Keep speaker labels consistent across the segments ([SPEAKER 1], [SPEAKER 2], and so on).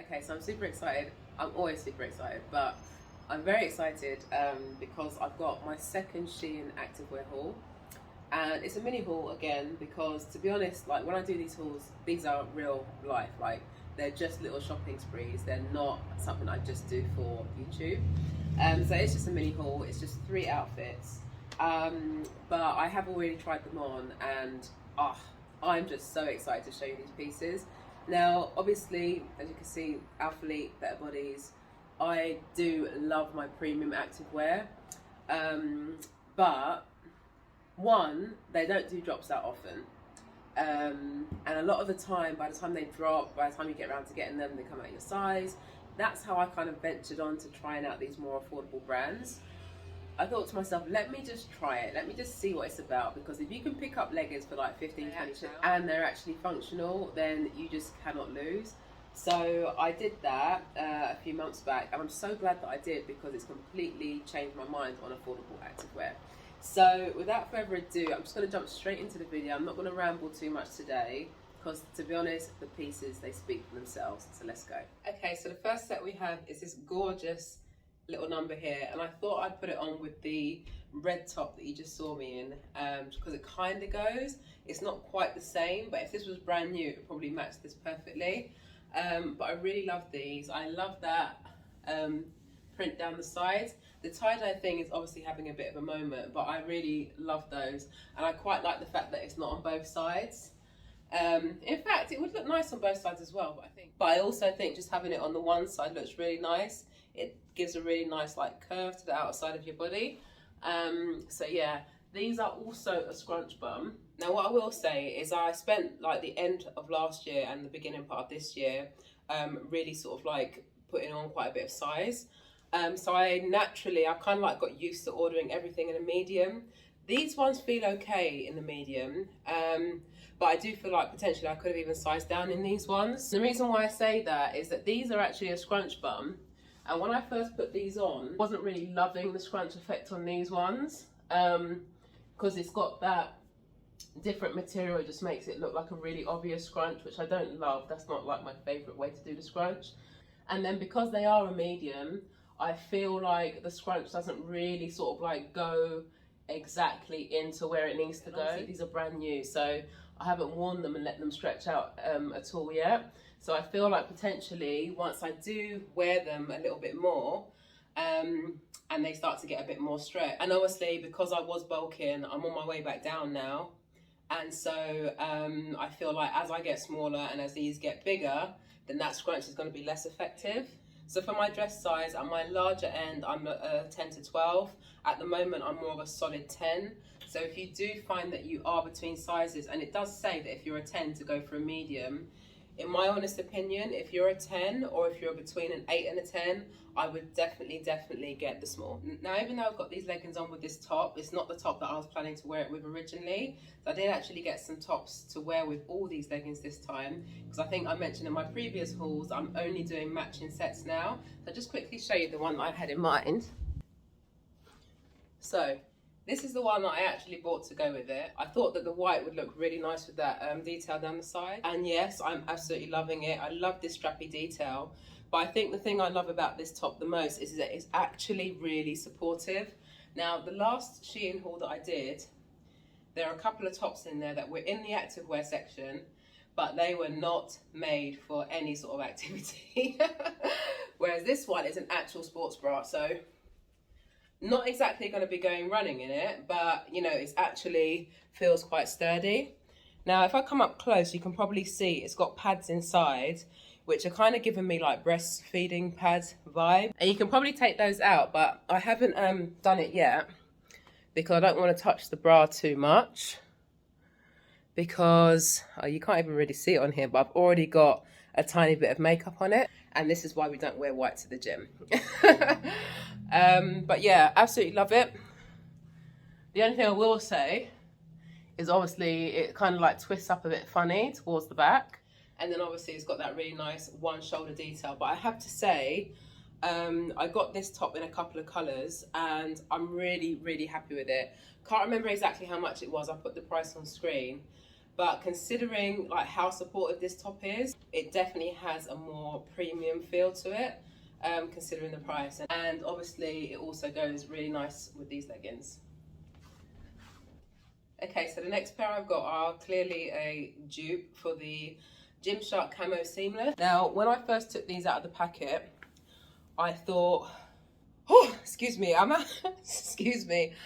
[SPEAKER 1] Okay, so I'm super excited. I'm always super excited, but I'm very excited because I've got my second Shein activewear haul. And it's a mini haul again because, to be honest, like when I do these hauls, these are real life. Like they're just little shopping sprees. They're not something I just do for YouTube. So it's just a mini haul. It's just 3 outfits. But I have already tried them on, and I'm just so excited to show you these pieces. Now, obviously, as you can see, Alpha Elite, Better Bodies, I do love my premium activewear. But one, they don't do drops that often. And a lot of the time, by the time they drop, by the time you get around to getting them, they come out your size. That's how I kind of ventured on to trying out these more affordable brands. I thought to myself, let me just try it. Let me just see what it's about. Because if you can pick up leggings for like 15, 20 and they're actually functional, then you just cannot lose. So I did that a few months back, and I'm so glad that I did because it's completely changed my mind on affordable activewear. So without further ado, I'm just going to jump straight into the video. I'm not going to ramble too much today because, to be honest, the pieces, they speak for themselves. So let's go. Okay, so the first set we have is this gorgeous little number here, and I thought I'd put it on with the red top that you just saw me in because it kind of goes. It's not quite the same, but if this was brand new, it would probably match this perfectly. But I really love these. I love that print down the sides. The tie-dye thing is obviously having a bit of a moment, but I really love those, and I quite like the fact that it's not on both sides. In fact, it would look nice on both sides as well, but I also think just having it on the one side looks really nice. It gives a really nice like curve to the outside of your body. So yeah, these are also a scrunch bum. Now what I will say is I spent like the end of last year and the beginning part of this year really sort of like putting on quite a bit of size. So I kind of like got used to ordering everything in a medium. These ones feel okay in the medium, but I do feel like potentially I could have even sized down in these ones. The reason why I say that is that these are actually a scrunch bum, and when I first put these on, I wasn't really loving the scrunch effect on these ones because it's got that different material. It just makes it look like a really obvious scrunch, which I don't love. That's not like my favourite way to do the scrunch. And then because they are a medium, I feel like the scrunch doesn't really sort of like go exactly into where it needs to go. These are brand new, so I haven't worn them and let them stretch out at all yet. So I feel like potentially once I do wear them a little bit more and they start to get a bit more stretch. And obviously because I was bulking, I'm on my way back down now. And so I feel like as I get smaller and as these get bigger, then that scrunch is going to be less effective. So for my dress size, at my larger end, I'm a 10 to 12. At the moment, I'm more of a solid 10. So if you do find that you are between sizes, and it does say that if you're a 10 to go for a medium, in my honest opinion, if you're a 10 or if you're between an 8 and a 10, I would definitely get the small. Now, even though I've got these leggings on with this top, it's not the top that I was planning to wear it with originally. So I did actually get some tops to wear with all these leggings this time, because I think I mentioned in my previous hauls, I'm only doing matching sets now. So I'll just quickly show you the one that I had in mind. So this is the one that I actually bought to go with it. I thought that the white would look really nice with that detail down the side. And yes, I'm absolutely loving it. I love this strappy detail. But I think the thing I love about this top the most is that it's actually really supportive. Now, the last Shein haul that I did, there are a couple of tops in there that were in the activewear section, but they were not made for any sort of activity. Whereas this one is an actual sports bra. So not exactly going to be going running in it, but you know, it's actually feels quite sturdy. Now, if I come up close, you can probably see it's got pads inside, which are kind of giving me like breastfeeding pad vibe. And you can probably take those out, but I haven't done it yet because I don't want to touch the bra too much because you can't even really see it on here, but I've already got a tiny bit of makeup on it. And this is why we don't wear white to the gym. But yeah, absolutely love it. The only thing I will say is obviously it kind of like twists up a bit funny towards the back. And then obviously it's got that really nice one shoulder detail. But I have to say, I got this top in a couple of colours and I'm really happy with it. Can't remember exactly how much it was. I put the price on screen. But considering like how supportive this top is, it definitely has a more premium feel to it, considering the price. And obviously it also goes really nice with these leggings. Okay, so the next pair I've got are clearly a dupe for the Gymshark Camo Seamless. Now, when I first took these out of the packet, I thought, oh, excuse me, I'm actually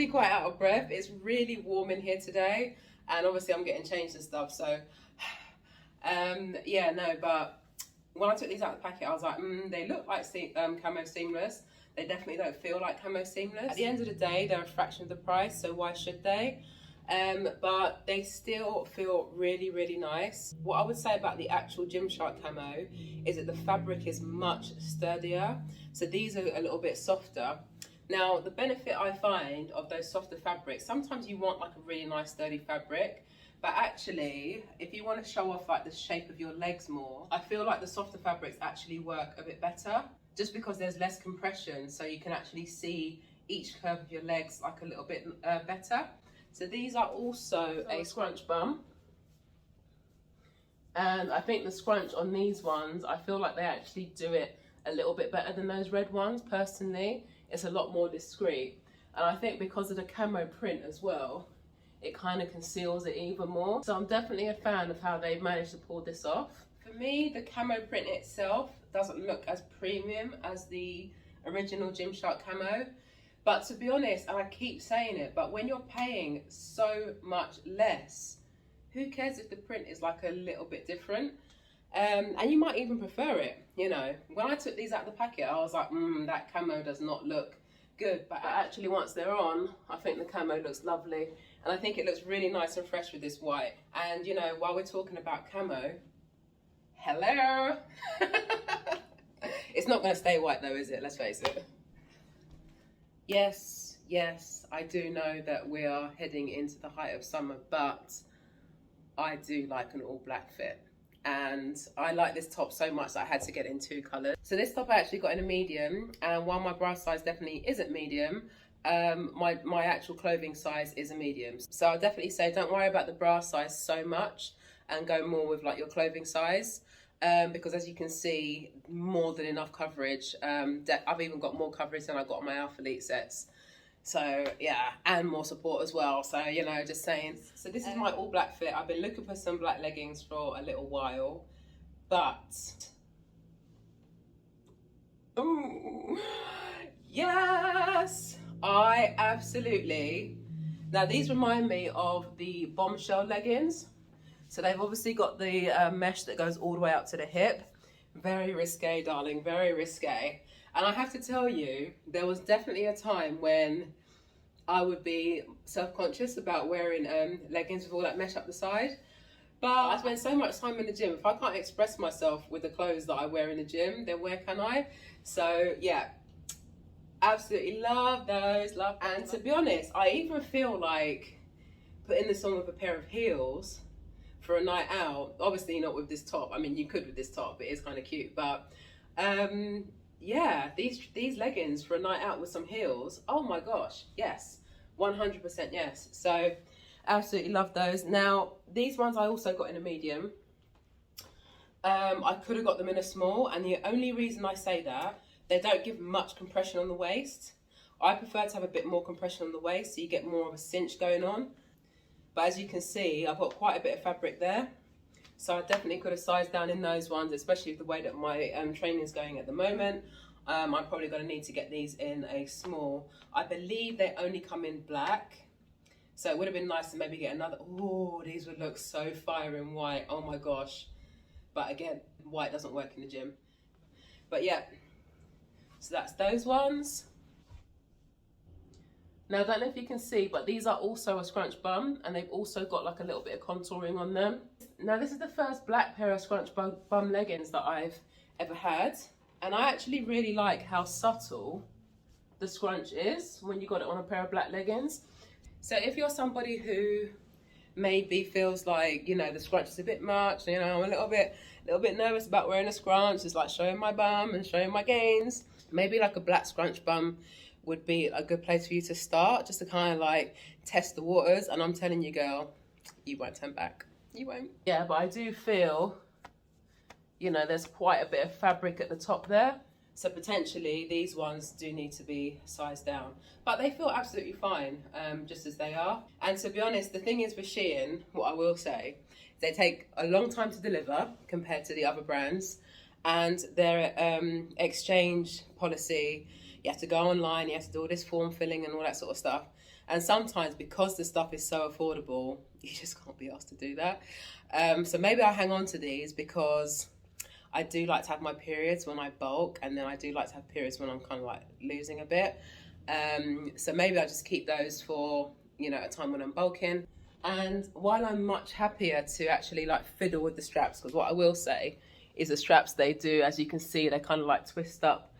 [SPEAKER 1] quite out of breath. It's really warm in here today, and obviously I'm getting changed and stuff, so yeah, no, but when I took these out of the packet, I was like, they look like Camo Seamless. They definitely don't feel like Camo Seamless. At the end of the day, they're a fraction of the price, so why should they? But they still feel really, really nice. What I would say about the actual Gymshark Camo is that the fabric is much sturdier. So these are a little bit softer. Now, the benefit I find of those softer fabrics, sometimes you want like a really nice sturdy fabric, but actually, if you want to show off like the shape of your legs more, I feel like the softer fabrics actually work a bit better, just because there's less compression, so you can actually see each curve of your legs like a little bit better. So these are also a scrunch bum. And I think the scrunch on these ones, I feel like they actually do it a little bit better than those red ones, personally. It's a lot more discreet. And I think because of the camo print as well, it kind of conceals it even more. So I'm definitely a fan of how they've managed to pull this off. For me, the camo print itself doesn't look as premium as the original Gymshark Camo. But to be honest, and I keep saying it, but when you're paying so much less, who cares if the print is like a little bit different? And you might even prefer it, you know. When I took these out of the packet, I was like, that camo does not look good. But actually, once they're on, I think the camo looks lovely. And I think it looks really nice and fresh with this white. And, you know, while we're talking about camo, hello. It's not going to stay white though, is it? Let's face it. Yes, I do know that we are heading into the height of summer, but I do like an all black fit. And I like this top so much that I had to get in 2 colours. So this top I actually got in a medium, and while my bra size definitely isn't medium, my actual clothing size is a medium. So I'll definitely say don't worry about the bra size so much and go more with like your clothing size. Because as you can see, more than enough coverage. I've even got more coverage than I got on my Alpha Elite sets. So yeah, and more support as well. So, you know, just saying. So this is my all black fit. I've been looking for some black leggings for a little while, but ooh, yes, I absolutely. Now these remind me of the bombshell leggings. So they've obviously got the mesh that goes all the way up to the hip. Very risque, darling, very risque. And I have to tell you, there was definitely a time when I would be self-conscious about wearing leggings with all that mesh up the side. But I spend so much time in the gym. If I can't express myself with the clothes that I wear in the gym, then where can I? So yeah, absolutely love those. And to be honest, I even feel like putting this on with a pair of heels for a night out, obviously not with this top. I mean, you could with this top, it is kind of cute, but yeah, these leggings for a night out with some heels, oh my gosh, yes, 100% yes. So absolutely love those. Now these ones I also got in a medium. I could have got them in a small, and the only reason I say that, they don't give much compression on the waist. I prefer to have a bit more compression on the waist so you get more of a cinch going on. But as you can see, I've got quite a bit of fabric there. So I definitely could have sized down in those ones, especially with the way that my training is going at the moment. I'm probably going to need to get these in a small. I believe they only come in black. So it would have been nice to maybe get another. Oh, these would look so fire in white. Oh my gosh. But again, white doesn't work in the gym. But yeah, so that's those ones. Now, I don't know if you can see, but these are also a scrunch bum, and they've also got like a little bit of contouring on them. Now, this is the first black pair of scrunch bum leggings that I've ever had. And I actually really like how subtle the scrunch is when you got it on a pair of black leggings. So if you're somebody who maybe feels like, you know, the scrunch is a bit much, you know, I'm a little bit nervous about wearing a scrunch, it's like showing my bum and showing my gains, maybe like a black scrunch bum would be a good place for you to start, just to kind of like test the waters. And I'm telling you, girl, you won't turn back. You won't. Yeah, but I do feel, you know, there's quite a bit of fabric at the top there. So potentially these ones do need to be sized down, but they feel absolutely fine, just as they are. And to be honest, the thing is with Shein, what I will say, they take a long time to deliver compared to the other brands, and their exchange policy, you have to go online, you have to do all this form filling and all that sort of stuff. And sometimes because the stuff is so affordable, you just can't be asked to do that. So maybe I'll hang on to these because I do like to have my periods when I bulk, and then I do like to have periods when I'm kind of like losing a bit. So maybe I'll just keep those for, you know, a time when I'm bulking. And while I'm much happier to actually like fiddle with the straps, because what I will say is the straps, they do, as you can see, they kind of like twist up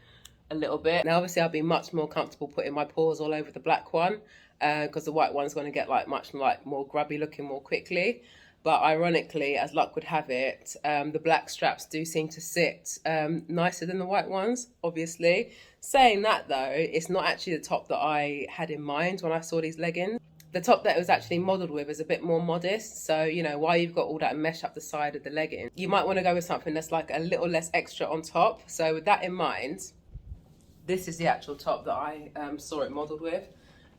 [SPEAKER 1] a little bit. Now obviously I'll be much more comfortable putting my paws all over the black one, because the white one's going to get like much like more grubby looking more quickly. But ironically, as luck would have it, the black straps do seem to sit nicer than the white ones, obviously. Saying that though, it's not actually the top that I had in mind when I saw these leggings. The top that it was actually modelled with is a bit more modest. So, you know, while you've got all that mesh up the side of the legging, you might want to go with something that's like a little less extra on top. So with that in mind, this is the actual top that I saw it modelled with.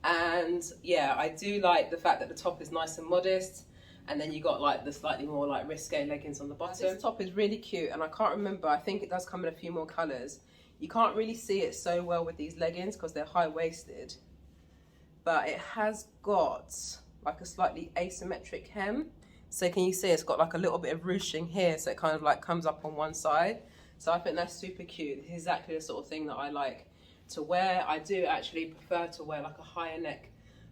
[SPEAKER 1] And yeah, I do like the fact that the top is nice and modest. And then you got like the slightly more like risque leggings on the bottom. This top is really cute, and I can't remember, I think it does come in a few more colours. You can't really see it so well with these leggings because they're high-waisted. But it has got like a slightly asymmetric hem. So can you see it's got like a little bit of ruching here, so it kind of like comes up on one side. So I think that's super cute. This is exactly the sort of thing that I like to wear. I do actually prefer to wear like a higher neck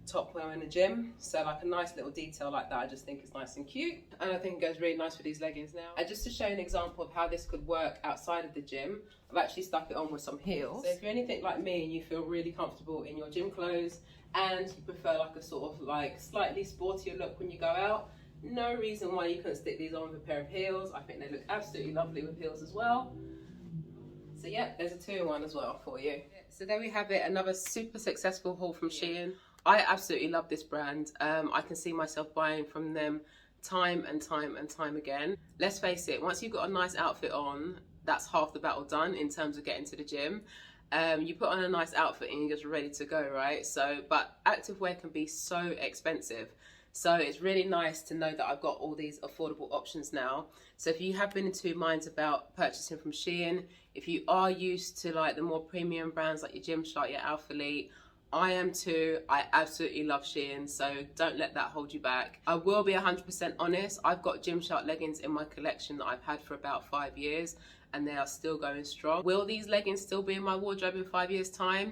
[SPEAKER 1] top when I'm in the gym, so like a nice little detail like that I just think is nice and cute, and I think it goes really nice with these leggings now. And just to show an example of how this could work outside of the gym, I've actually stuck it on with some heels. So if you're anything like me and you feel really comfortable in your gym clothes and you prefer like a sort of like slightly sportier look when you go out, no reason why you couldn't stick these on with a pair of heels. I think they look absolutely lovely with heels as well. So yeah, there's a 2-in-1 as well for you. So there we have it, another super successful haul from Shein. I absolutely love this brand. I can see myself buying from them time and time and time again. Let's face it, once you've got a nice outfit on, that's half the battle done in terms of getting to the gym. You put on a nice outfit and you're just ready to go, right? So, but activewear can be so expensive. So it's really nice to know that I've got all these affordable options now. So if you have been in two minds about purchasing from Shein, if you are used to like the more premium brands like your Gymshark, your Alphalete, I am too. I absolutely love Shein, so don't let that hold you back. I will be 100% honest, I've got Gymshark leggings in my collection that I've had for about 5 years, and they are still going strong. Will these leggings still be in my wardrobe in 5 years' time?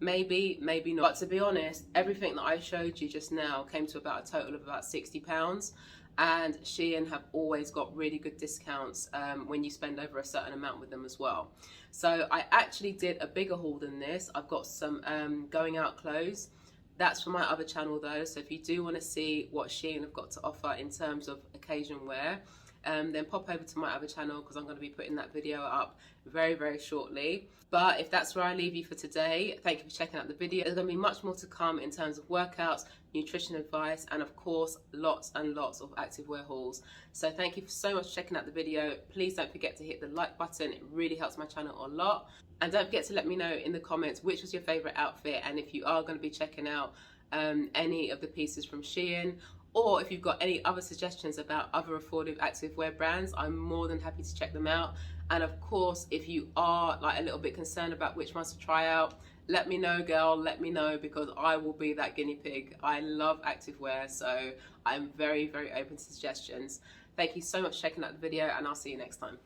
[SPEAKER 1] Maybe, maybe not. But to be honest, everything that I showed you just now came to about a total of about £60. And Shein have always got really good discounts when you spend over a certain amount with them as well. So I actually did a bigger haul than this. I've got some going out clothes. That's for my other channel though. So if you do want to see what Shein have got to offer in terms of occasion wear, then pop over to my other channel because I'm going to be putting that video up very, very shortly. But if that's where I leave you for today, thank you for checking out the video. There's going to be much more to come in terms of workouts, nutrition advice, and of course, lots and lots of activewear hauls. So thank you so much for checking out the video. Please don't forget to hit the like button. It really helps my channel a lot. And don't forget to let me know in the comments which was your favorite outfit, and if you are going to be checking out any of the pieces from Shein, or if you've got any other suggestions about other affordable activewear brands, I'm more than happy to check them out. And of course, if you are like a little bit concerned about which ones to try out, let me know, girl, let me know, because I will be that guinea pig. I love activewear, so I'm very, very open to suggestions. Thank you so much for checking out the video, and I'll see you next time.